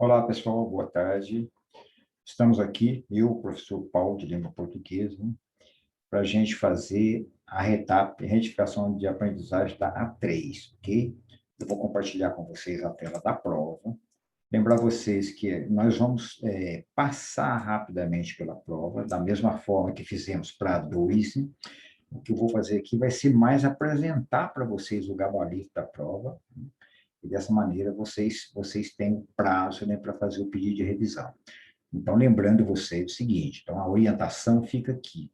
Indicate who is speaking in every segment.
Speaker 1: Olá, pessoal, boa tarde. Estamos aqui, eu, o professor Paulo, de língua portuguesa, para a gente fazer a retificação de aprendizagem da A3, ok? Eu vou compartilhar com vocês a tela da prova. Lembrar vocês que nós vamos passar rapidamente pela prova, da mesma forma que fizemos para a 2. O que eu vou fazer aqui vai ser mais apresentar para vocês o gabarito da prova, e dessa maneira vocês têm o prazo, né, para fazer o pedido de revisão. Então, lembrando vocês o seguinte, então a orientação fica aqui.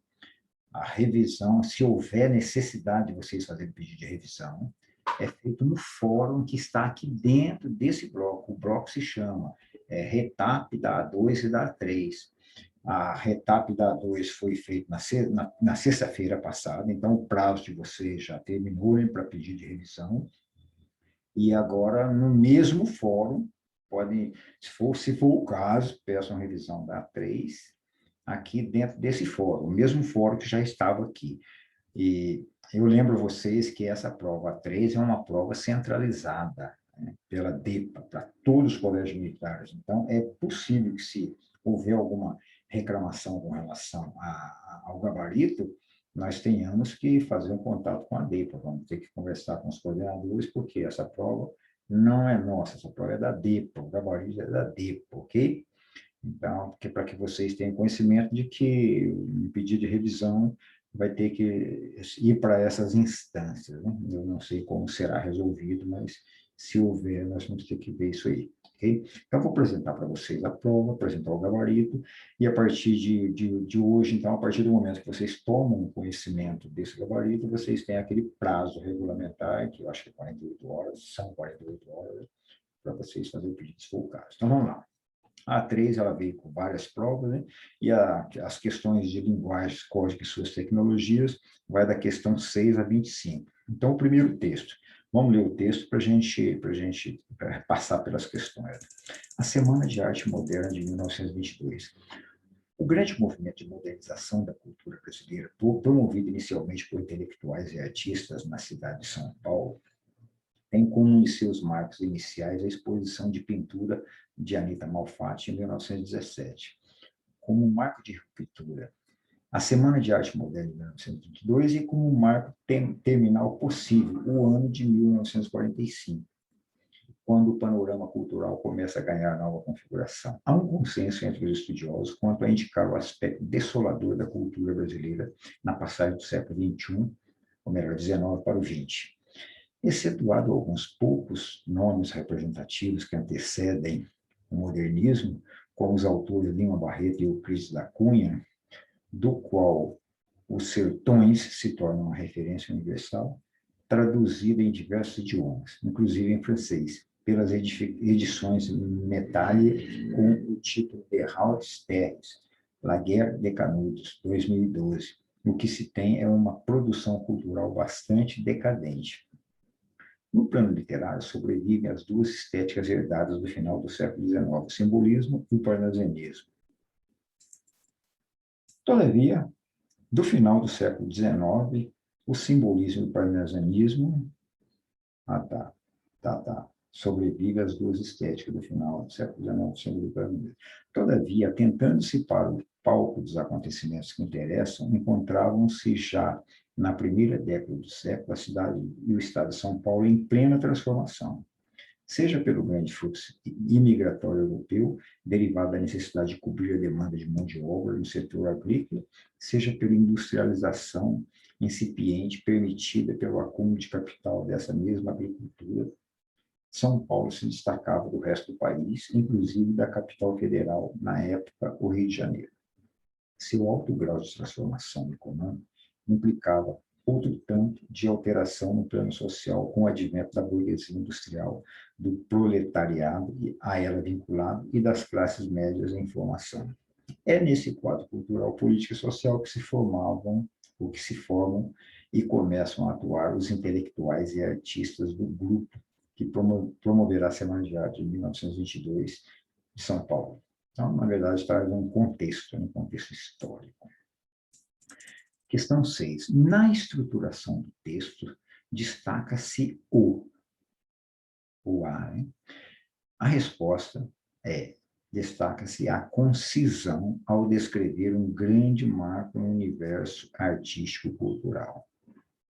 Speaker 1: A revisão, se houver necessidade de vocês fazerem pedido de revisão, é feito no fórum que está aqui dentro desse bloco. O bloco se chama RETAP da A2 e da A3. A RETAP da A2 foi feita na sexta-feira passada, então o prazo de vocês já terminou para pedir de revisão. E agora, no mesmo fórum, podem, se for o caso, peçam revisão da A3 aqui dentro desse fórum, o mesmo fórum que já estava aqui. E eu lembro vocês que essa prova A3 é uma prova centralizada, né, pela DEPA, para todos os colégios militares. Então, é possível que, se houver alguma reclamação com relação ao gabarito, nós tenhamos que fazer um contato com a DEPA, vamos ter que conversar com os coordenadores, porque essa prova não é nossa, essa prova é da DEPA, o gabarito é da DEPA, ok? Então, para que vocês tenham conhecimento de que o pedido de revisão vai ter que ir para essas instâncias, né? Eu não sei como será resolvido, mas se houver, nós vamos ter que ver isso aí, ok? Então, vou apresentar para vocês a prova, apresentar o gabarito, e a partir de hoje, então, a partir do momento que vocês tomam conhecimento desse gabarito, vocês têm aquele prazo regulamentar, que eu acho que é 48 horas, são 48 horas, para vocês fazerem o pedido, se for o caso. Então, vamos lá. A A3, ela veio com várias provas, né? E as questões de linguagem, código e suas tecnologias vai da questão 6 a 25. Então, o primeiro texto. Vamos ler o texto para a gente passar pelas questões. A Semana de Arte Moderna de 1922. O grande movimento de modernização da cultura brasileira, promovido inicialmente por intelectuais e artistas na cidade de São Paulo, tem como um de seus marcos iniciais a exposição de pintura de Anita Malfatti, em 1917. Como um marco de ruptura, a Semana de Arte Moderna de 1922 e como um marco terminal possível, o ano de 1945, quando o panorama cultural começa a ganhar nova configuração. Há um consenso entre os estudiosos quanto a indicar o aspecto desolador da cultura brasileira na passagem do século XXI, ou melhor, XIX para o XX. Excetuado alguns poucos nomes representativos que antecedem o modernismo, como os autores Lima Barreto e Euclides da Cunha, do qual os sertões se tornam uma referência universal, traduzida em diversos idiomas, inclusive em francês, pelas edições Metalli, com o título de Hautes Terres, La Guerre des Canudos, 2012. O que se tem é uma produção cultural bastante decadente. No plano literário, sobrevivem as duas estéticas herdadas do final do século XIX, o simbolismo e o parnasianismo. Todavia, do final do século XIX, o simbolismo e o parnasianismo sobrevive às duas estéticas do final do século XIX, o simbolismo e o parnasianismo. Todavia, tentando-se para o palco dos acontecimentos que interessam, encontravam-se já na primeira década do século, a cidade e o estado de São Paulo em plena transformação, seja pelo grande fluxo imigratório europeu, derivado da necessidade de cobrir a demanda de mão de obra no setor agrícola, seja pela industrialização incipiente permitida pelo acúmulo de capital dessa mesma agricultura. São Paulo se destacava do resto do país, inclusive da capital federal, na época, o Rio de Janeiro. Seu alto grau de transformação econômica implicava outro tanto de alteração no plano social com o advento da burguesia industrial, do proletariado a ela vinculado e das classes médias em formação. É nesse quadro cultural, político e social que se formavam, ou que se formam e começam a atuar os intelectuais e artistas do grupo que promoverá a Semana de Arte de 1922 de São Paulo. Então, na verdade, traz um contexto histórico. Questão 6. Na estruturação do texto, destaca-se o A, né? A resposta destaca-se a concisão ao descrever um grande marco no universo artístico-cultural.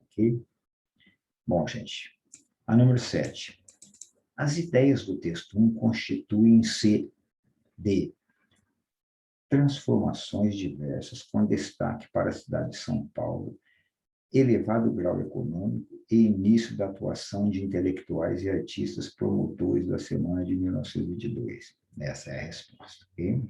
Speaker 1: Ok? Bom, gente, a número 7. As ideias do texto 1 constituem-se de transformações diversas, com destaque para a cidade de São Paulo, elevado grau econômico e início da atuação de intelectuais e artistas promotores da Semana de 1922. Essa é a resposta, ok?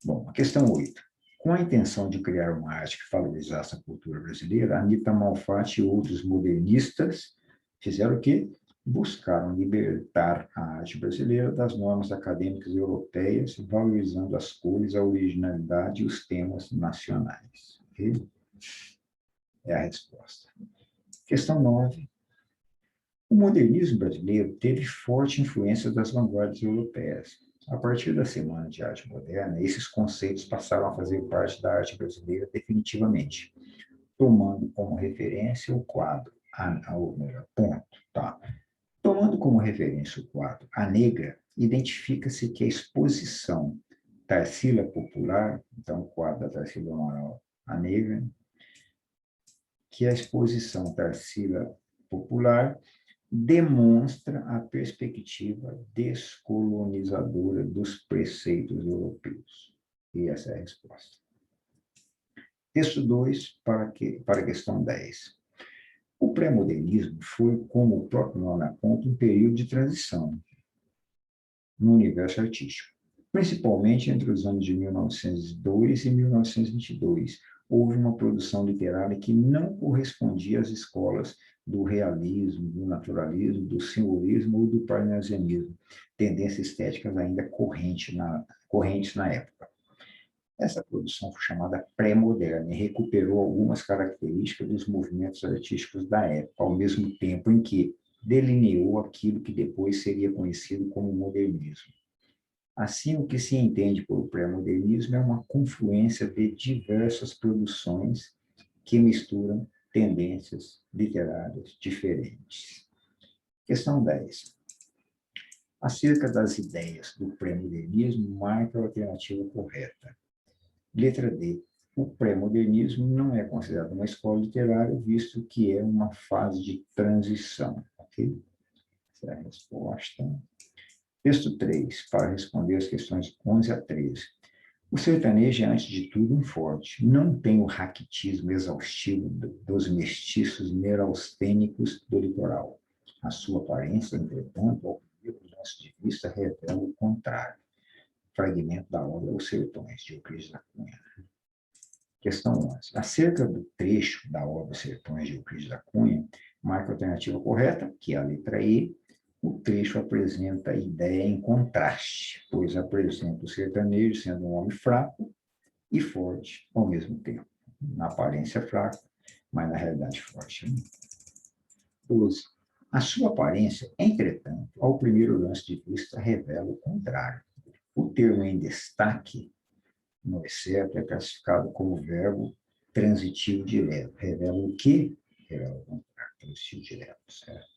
Speaker 1: Bom, a questão 8. Com a intenção de criar uma arte que valorizasse a cultura brasileira, Anita Malfatti e outros modernistas fizeram o quê? Buscaram libertar a arte brasileira das normas acadêmicas europeias, valorizando as cores, a originalidade e os temas nacionais. Okay? É a resposta. Questão 9. O modernismo brasileiro teve forte influência das vanguardas europeias. A partir da Semana de Arte Moderna, esses conceitos passaram a fazer parte da arte brasileira definitivamente, tomando como referência o quadro, ponto, tá? Tomando como referência o quadro A Negra, identifica-se que a exposição Tarsila Popular, então o quadro da Tarsila Amaral A Negra, que a exposição Tarsila Popular demonstra a perspectiva descolonizadora dos preceitos europeus. E essa é a resposta. Texto 2, para a questão 10. O pré-modernismo foi, como o próprio nome aponta, um período de transição no universo artístico. Principalmente entre os anos de 1902 e 1922, houve uma produção literária que não correspondia às escolas do realismo, do naturalismo, do simbolismo ou do parnasianismo, tendências estéticas ainda correntes na época. Essa produção foi chamada pré-moderna e recuperou algumas características dos movimentos artísticos da época, ao mesmo tempo em que delineou aquilo que depois seria conhecido como modernismo. Assim, o que se entende por pré-modernismo é uma confluência de diversas produções que misturam tendências literárias diferentes. Questão 10. Acerca das ideias do pré-modernismo, marca a alternativa correta. Letra D. O pré-modernismo não é considerado uma escola literária, visto que é uma fase de transição. Ok? Essa é a resposta. Texto 3, para responder as questões 11 a 13. O sertanejo é, antes de tudo, um forte. Não tem o raquitismo exaustivo dos mestiços neurastênicos do litoral. A sua aparência, entretanto, ao primeiro ponto de vista, revela o contrário. Fragmento da obra Os Sertões, de Euclides da Cunha. Questão 11. Acerca do trecho da obra Os Sertões, de Euclides da Cunha, marca a alternativa correta, que é a letra E. O trecho apresenta a ideia em contraste, pois apresenta o sertanejo sendo um homem fraco e forte ao mesmo tempo. Na aparência fraco, mas na realidade forte. 12. A sua aparência, entretanto, ao primeiro lance de vista, revela o contrário. O termo em destaque, no excerto, é classificado como verbo transitivo direto. Revela o quê? Revela o contrário, transitivo direto, certo?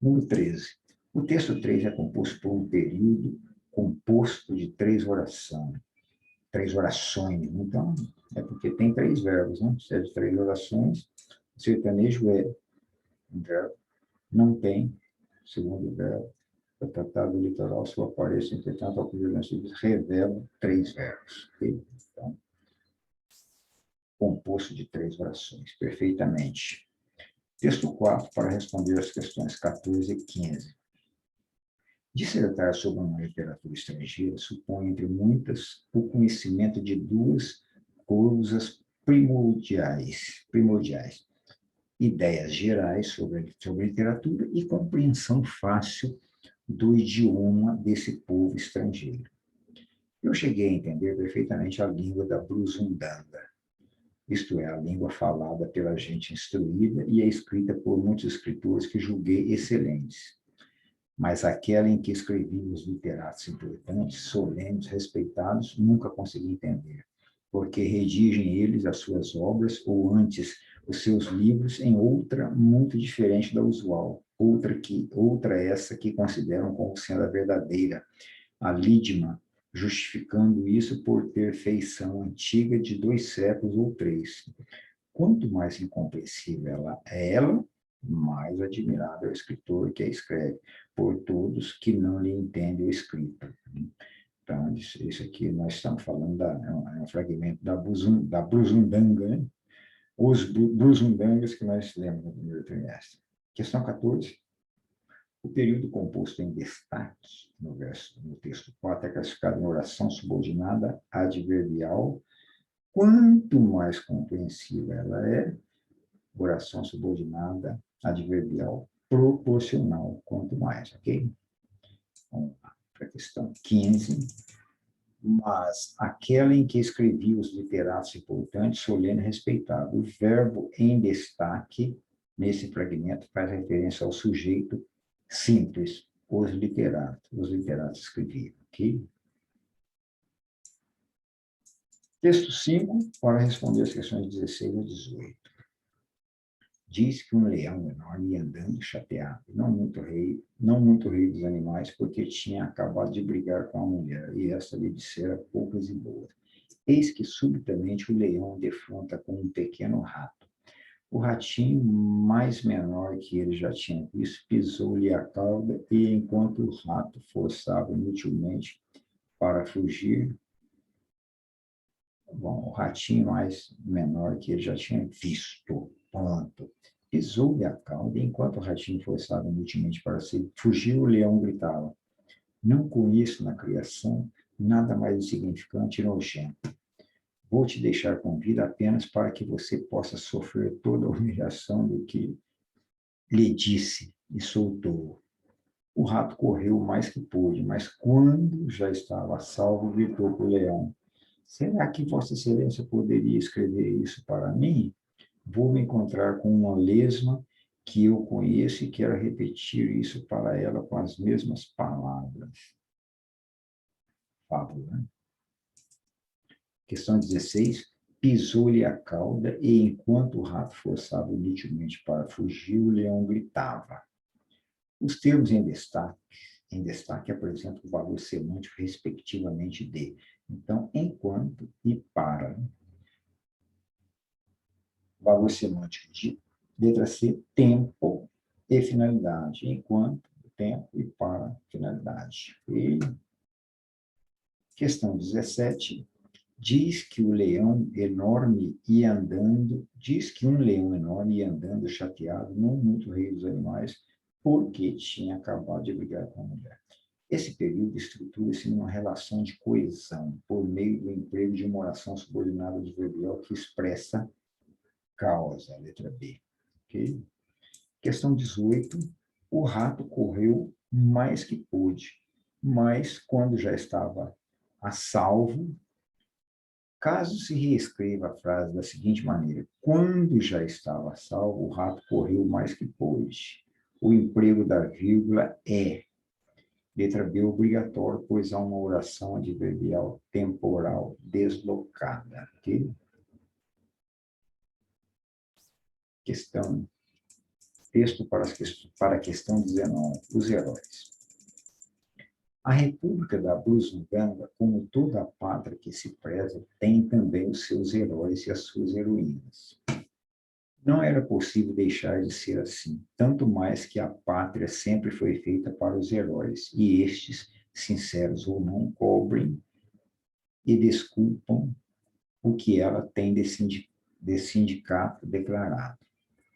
Speaker 1: Número 13. O texto 3 é composto por um período composto de três orações. Então, é porque tem três verbos, né? Se é de três orações, o sertanejo é um verbo, não tem, segundo verbo, o tratado do litoral, sua aparência, entretanto, ao primeiro lance revela três verbos. Okay? Então, composto de três orações, perfeitamente. Texto 4, para responder as questões 14 e 15. Dissertar sobre uma literatura estrangeira supõe, entre muitas, o conhecimento de duas coisas primordiais. Ideias gerais sobre a literatura e compreensão fácil do idioma desse povo estrangeiro. Eu cheguei a entender perfeitamente a língua da Brusundanga, isto é, a língua falada pela gente instruída e escrita por muitos escritores que julguei excelentes, mas aquela em que escreviam os literatos importantes, solenes, respeitados, nunca consegui entender, porque redigem eles as suas obras, ou antes os seus livros em outra muito diferente da usual, outra essa que consideram como sendo a verdadeira, a Lídima, justificando isso por ter feição antiga de 2 séculos ou 3. Quanto mais incompreensível ela, mais admirável é o escritor que a escreve, por todos que não lhe entendem o escrito. Então, isso aqui nós estamos falando, é um fragmento da Brusundanga, né? Os Brusundangas que nós lemos no primeiro trimestre. Questão 14. O período composto em destaque, no texto 4, é classificado em oração subordinada adverbial. Quanto mais compreensiva ela é, oração subordinada adverbial proporcional, quanto mais, ok? Vamos lá, para a questão 15. Mas aquela em que escrevi os literatos importantes, solene e respeitado. O verbo em destaque, nesse fragmento, faz referência ao sujeito simples, os literatos escreviam, ok? Texto 5, para responder as questões 16 a 18. Diz que um leão enorme ia andando chateado, não muito rei dos animais, porque tinha acabado de brigar com a mulher, e esta lhe dissera poucas e boas. Eis que subitamente o leão defronta com um pequeno rato. O ratinho, mais menor que ele já tinha visto, pisou-lhe a cauda, e enquanto o rato forçava inutilmente para fugir, o ratinho mais menor que ele já tinha visto, ponto. Pisou-lhe a cauda, e enquanto o ratinho forçava inutilmente para fugir, o leão gritava: não conheço na criação nada mais insignificante e nojento. Vou te deixar com vida apenas para que você possa sofrer toda a humilhação do que lhe disse, e soltou-o. O rato correu o mais que pôde, mas quando já estava a salvo, gritou para o leão: será que Vossa Excelência poderia escrever isso para mim? Vou me encontrar com uma lesma que eu conheço e quero repetir isso para ela com as mesmas palavras. Fábula, né? Questão 16. Pisou-lhe a cauda, e enquanto o rato forçava inutilmente para fugir, o leão gritava. Os termos em destaque apresentam o valor semântico respectivamente de. Então, enquanto e para. Valor semântico de letra C, tempo e finalidade. Enquanto, tempo e para finalidade. E questão 17. Diz que um leão enorme ia andando chateado, não muito rei dos animais, porque tinha acabado de brigar com a mulher. Esse período estrutura-se numa relação de coesão, por meio do emprego de uma oração subordinada adverbial que expressa causa, letra B. Okay? Questão 18. O rato correu mais que pôde, mas quando já estava a salvo, caso se reescreva a frase da seguinte maneira: quando já estava a salvo, o rato correu mais que pôde. O emprego da vírgula é, letra B, obrigatório, pois há uma oração adverbial temporal deslocada. Okay? Texto para a questão 19, os heróis. A República da Brusunganga, como toda a pátria que se preza, tem também os seus heróis e as suas heroínas. Não era possível deixar de ser assim, tanto mais que a pátria sempre foi feita para os heróis, e estes, sinceros ou não, cobrem e desculpam o que ela tem de sindicato declarado.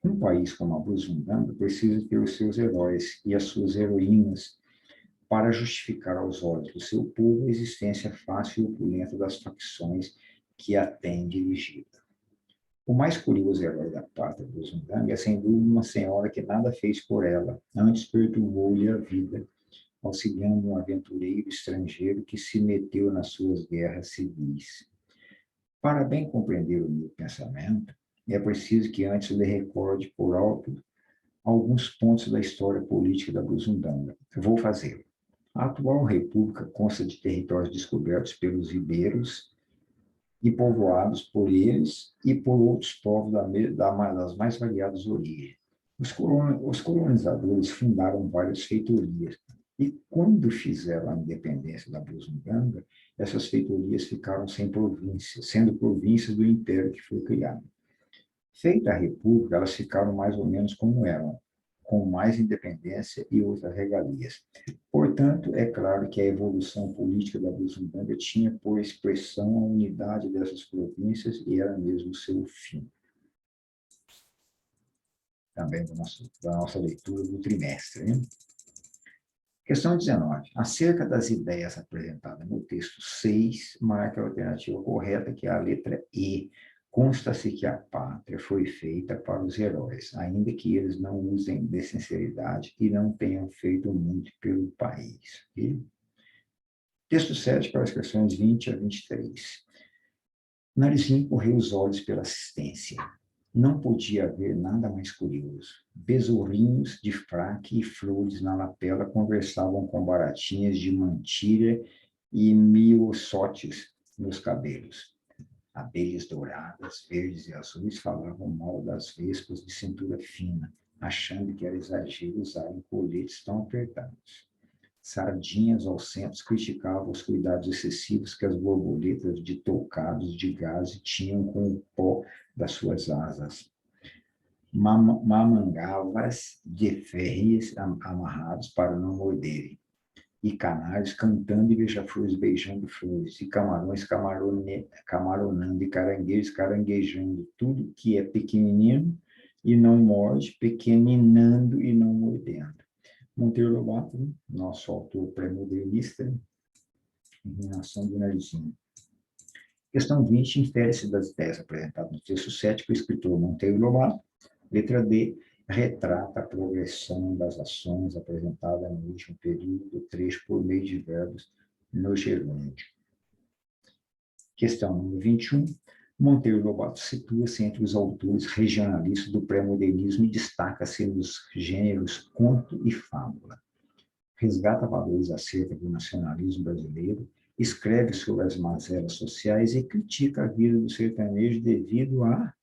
Speaker 1: Um país como a Brusunganga precisa ter os seus heróis e as suas heroínas para justificar aos olhos do seu povo a existência fácil e opulenta das facções que a têm dirigida. O mais curioso herói da pátria Brusunganga é, sem dúvida, uma senhora que nada fez por ela, antes perturbou-lhe a vida, auxiliando um aventureiro estrangeiro que se meteu nas suas guerras civis. Para bem compreender o meu pensamento, é preciso que antes lhe recorde por alto alguns pontos da história política da Brusunganga. Vou fazê-lo. A atual república consta de territórios descobertos pelos iberos e povoados por eles e por outros povos das mais variadas origens. Os colonizadores fundaram várias feitorias, e quando fizeram a independência da Bulsunganga, essas feitorias ficaram sem províncias, sendo províncias do império que foi criado. Feita a república, elas ficaram mais ou menos como eram, com mais independência e outras regalias. Portanto, é claro que a evolução política da Bulsunganga tinha por expressão a unidade dessas províncias e era mesmo o seu fim. Também da nossa leitura do trimestre. Né? Questão 19. Acerca das ideias apresentadas no texto 6, marca a alternativa correta, que é a letra E. Consta-se que a pátria foi feita para os heróis, ainda que eles não usem de sinceridade e não tenham feito muito pelo país. Okay? Texto 7, para as questões 20 a 23. Narizinho correu os olhos pela assistência. Não podia haver nada mais curioso. Besourrinhos de fraque e flores na lapela conversavam com baratinhas de mantilha e miossotes nos cabelos. Abelhas douradas, verdes e azuis falavam mal das vespas de cintura fina, achando que era exagero usarem coletes tão apertados. Sardinhas aos centros criticavam os cuidados excessivos que as borboletas de toucados de gaze tinham com o pó das suas asas. Mamangavas de ferris amarrados para não morderem. E canários cantando e beija-flores beijando flores, e camarões camaronando, e caranguejos caranguejando, tudo que é pequenino e não morde, pequeninando e não mordendo. Monteiro Lobato, nosso autor pré-modernista, em relação do Narizinho. Questão 20, infere-se das ideias apresentadas no texto 7 pelo escritor Monteiro Lobato. Letra D, retrata a progressão das ações apresentadas no último período do trecho por meio de verbos no gerúndio. Questão número 21. Monteiro Lobato situa-se entre os autores regionalistas do pré-modernismo e destaca-se nos gêneros conto e fábula. Resgata valores acerca do nacionalismo brasileiro, escreve sobre as mazelas sociais e critica a vida do sertanejo devido à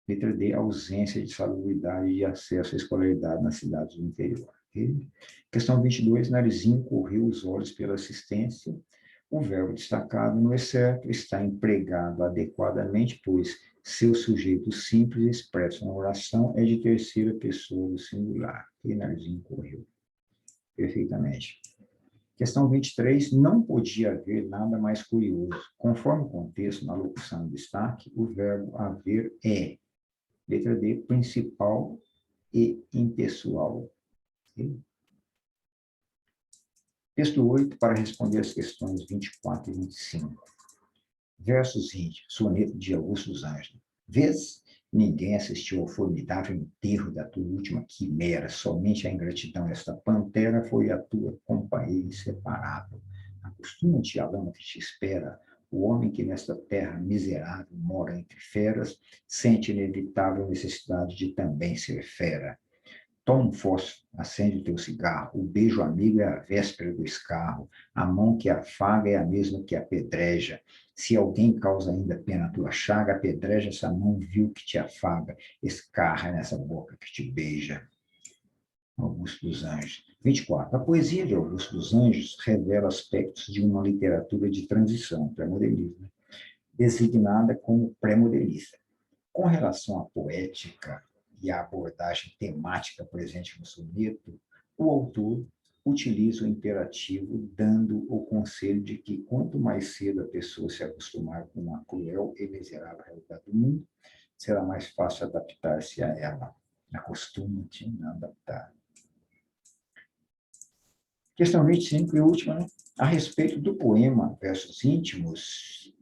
Speaker 1: letra D, ausência de salubridade e acesso à escolaridade nas cidades do interior. Okay? Questão 22, Narizinho correu os olhos pela assistência. O verbo destacado no excerto está empregado adequadamente, pois seu sujeito simples expresso na oração é de terceira pessoa do singular. E Narizinho correu. Perfeitamente. Questão 23, não podia haver nada mais curioso. Conforme o contexto, na locução em destaque, o verbo haver é, letra D, principal e impessoal. Okay? Texto 8, para responder as questões 24 e 25. Versos 20, soneto de Augusto dos Anjos. Vês? Ninguém assistiu ao formidável enterro da tua última quimera, somente a ingratidão desta pantera foi a tua companheira inseparável. Acostuma-te à lama que te espera, o homem que nesta terra miserável mora entre feras, sente inevitável necessidade de também ser fera. Toma um fósforo, acende o teu cigarro, o beijo amigo é a véspera do escarro, a mão que afaga é a mesma que apedreja. Se alguém causa ainda pena a tua chaga, apedreja essa mão vil que te afaga, escarra nessa boca que te beija. Augusto dos Anjos. 24. A poesia de Augusto dos Anjos revela aspectos de uma literatura de transição, pré-modernismo, designada como pré-modernista. Com relação à poética e à abordagem temática presente no soneto, o autor utiliza o imperativo, dando o conselho de que quanto mais cedo a pessoa se acostumar com a cruel e miserável realidade do mundo, será mais fácil adaptar-se a ela. Acostuma-te a adaptar. Questão 25 e última, né? A respeito do poema Versos Íntimos,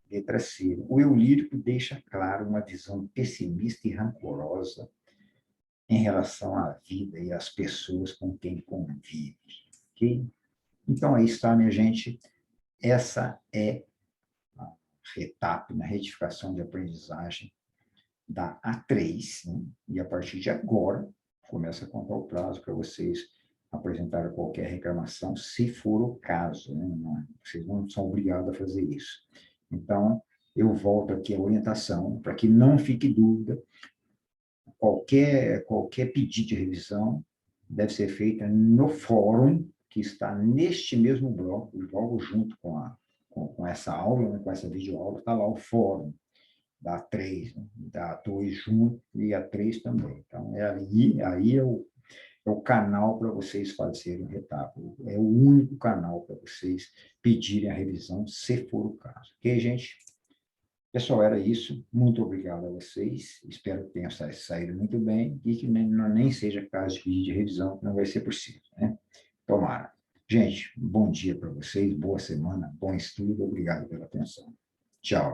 Speaker 1: letra C. O eu lírico deixa claro uma visão pessimista e rancorosa em relação à vida e às pessoas com quem convive. Okay? Então, aí está, minha gente. Essa é a etapa na retificação de aprendizagem da A3, né? E a partir de agora, começa a contar o prazo para vocês apresentar qualquer reclamação, se for o caso, né? Vocês não são obrigados a fazer isso. Então, eu volto aqui à orientação, para que não fique dúvida, qualquer pedido de revisão deve ser feita no fórum, que está neste mesmo bloco, logo junto com essa aula, né, com essa videoaula, está lá o fórum da A3, né, da A2 junto e a 3 também. Então, aí é o canal para vocês fazerem o retábulo. É o único canal para vocês pedirem a revisão, se for o caso. Ok, gente? Pessoal, era isso. Muito obrigado a vocês. Espero que tenham saído muito bem e que nem seja caso de pedir de revisão, que não vai ser possível, né? Tomara. Gente, bom dia para vocês, boa semana, bom estudo. Obrigado pela atenção. Tchau.